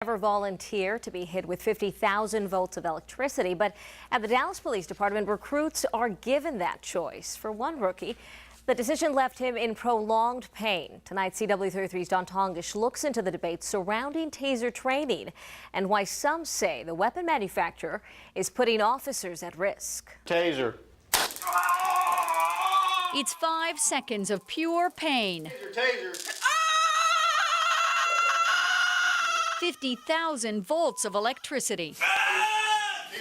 Ever volunteer to be hit with 50,000 volts of electricity, but at the Dallas Police Department, recruits are given that choice. For one rookie, the decision left him in prolonged pain. Tonight, CW33's Tongish looks into the debate surrounding taser training and why some say the weapon manufacturer is putting officers at risk. Taser. It's 5 seconds of pure pain. Taser. 50,000 volts of electricity.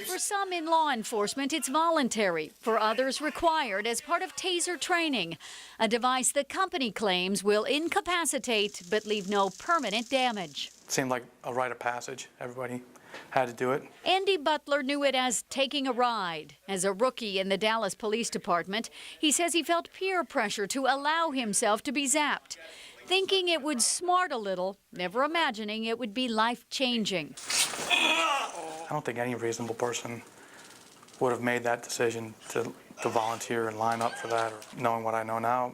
For some in law enforcement, it's voluntary. For others, required as part of taser training, a device the company claims will incapacitate but leave no permanent damage. It seemed like a rite of passage. Everybody had to do it. Andy Butler knew it as taking a ride. As a rookie in the Dallas Police Department, he says he felt peer pressure to allow himself to be zapped, thinking it would smart a little, never imagining it would be life-changing. I don't think any reasonable person would have made that decision to volunteer and line up for that. Knowing what I know now,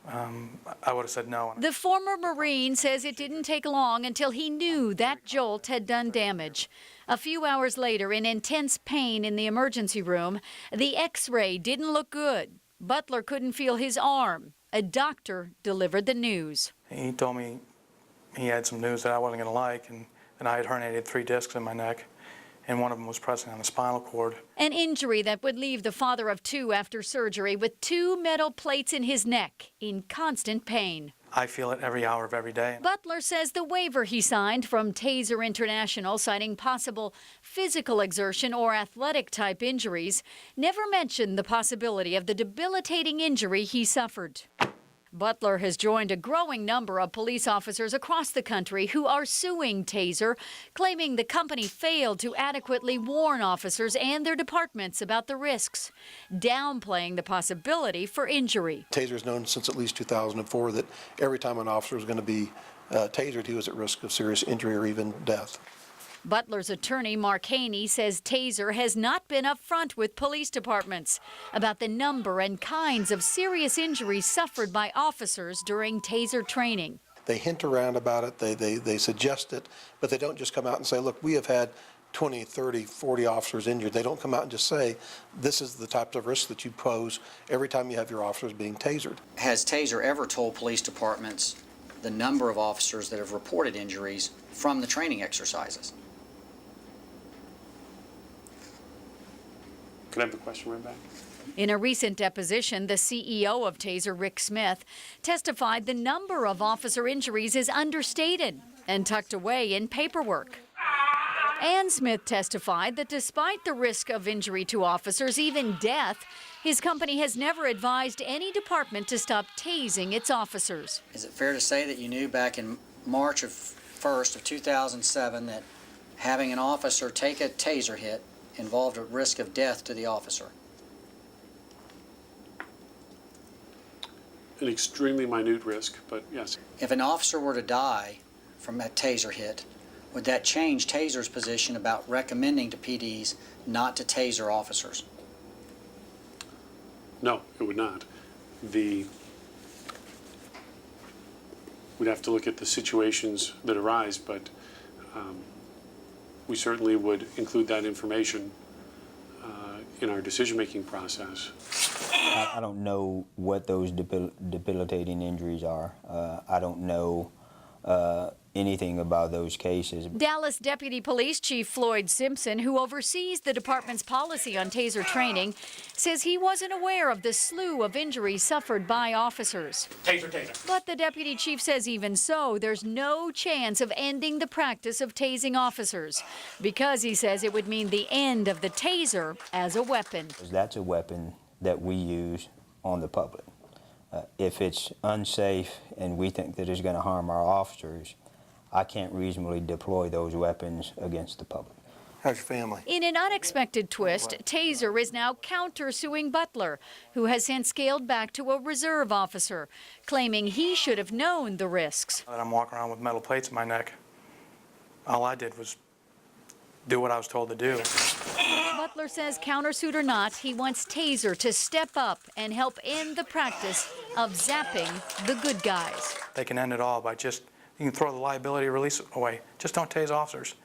I would have said no. The former Marine says it didn't take long until he knew that jolt had done damage. A few hours later, in intense pain in the emergency room, the X-ray didn't look good. Butler couldn't feel his arm. A doctor delivered the news. He told me he had some news that I wasn't going to like, and I had herniated 3 discs in my neck, and one of them was pressing on the spinal cord. An injury that would leave the father of 2 after surgery with 2 metal plates in his neck, in constant pain. I feel it every hour of every day. Butler says the waiver he signed from Taser International, citing possible physical exertion or athletic-type injuries, never mentioned the possibility of the debilitating injury he suffered. Butler has joined a growing number of police officers across the country who are suing Taser, claiming the company failed to adequately warn officers and their departments about the risks, downplaying the possibility for injury. Taser's known since at least 2004 that every time an officer was going to be tasered, he was at risk of serious injury or even death. Butler's attorney, Mark Haney, says Taser has not been upfront with police departments about the number and kinds of serious injuries suffered by officers during Taser training. They hint around about it, they suggest it, but they don't just come out and say, look, we have had 20, 30, 40 officers injured. They don't come out and just say, this is the type of risk that you pose every time you have your officers being tasered. Has Taser ever told police departments the number of officers that have reported injuries from the training exercises? Can I have the question right back? In a recent deposition, the CEO of Taser, Rick Smith, testified the number of officer injuries is understated and tucked away in paperwork. And Smith testified that despite the risk of injury to officers, even death, his company has never advised any department to stop tasing its officers. Is it fair to say that you knew back in March 1st of 2007 that having an officer take a taser hit involved a risk of death to the officer? An extremely minute risk, but yes. If an officer were to die from a taser hit, would that change Taser's position about recommending to PDs not to taser officers? No, it would not. We'd have to look at the situations that arise, but we certainly would include that information in our decision-making process. I don't know what those debilitating injuries are. I don't know anything about those cases. Dallas Deputy Police Chief Floyd Simpson, who oversees the department's policy on taser training, says he wasn't aware of the slew of injuries suffered by officers. Taser, taser. But the deputy chief says even so, there's no chance of ending the practice of tasing officers, because he says it would mean the end of the taser as a weapon. That's a weapon that we use on the public. If it's unsafe and we think that it's going to harm our officers, I can't reasonably deploy those weapons against the public. How's your family? In an unexpected twist, Taser is now counter-suing Butler, who has since scaled back to a reserve officer, claiming he should have known the risks. I'm walking around with metal plates in my neck. All I did was do what I was told to do. Butler says, countersuit or not, he wants Taser to step up and help end the practice of zapping the good guys. They can end it all by just you can throw the liability release away. Just don't tase officers.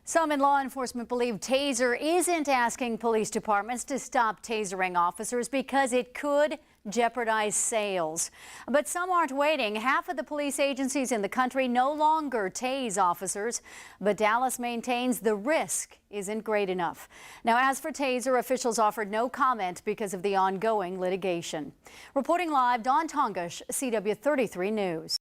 Some in law enforcement believe Taser isn't asking police departments to stop tasering officers because it could jeopardize sales. But some aren't waiting. Half of the police agencies in the country no longer tase officers, but Dallas maintains the risk isn't great enough. Now, as for Taser, officials offered no comment because of the ongoing litigation. Reporting live, Tongish, CW33 News.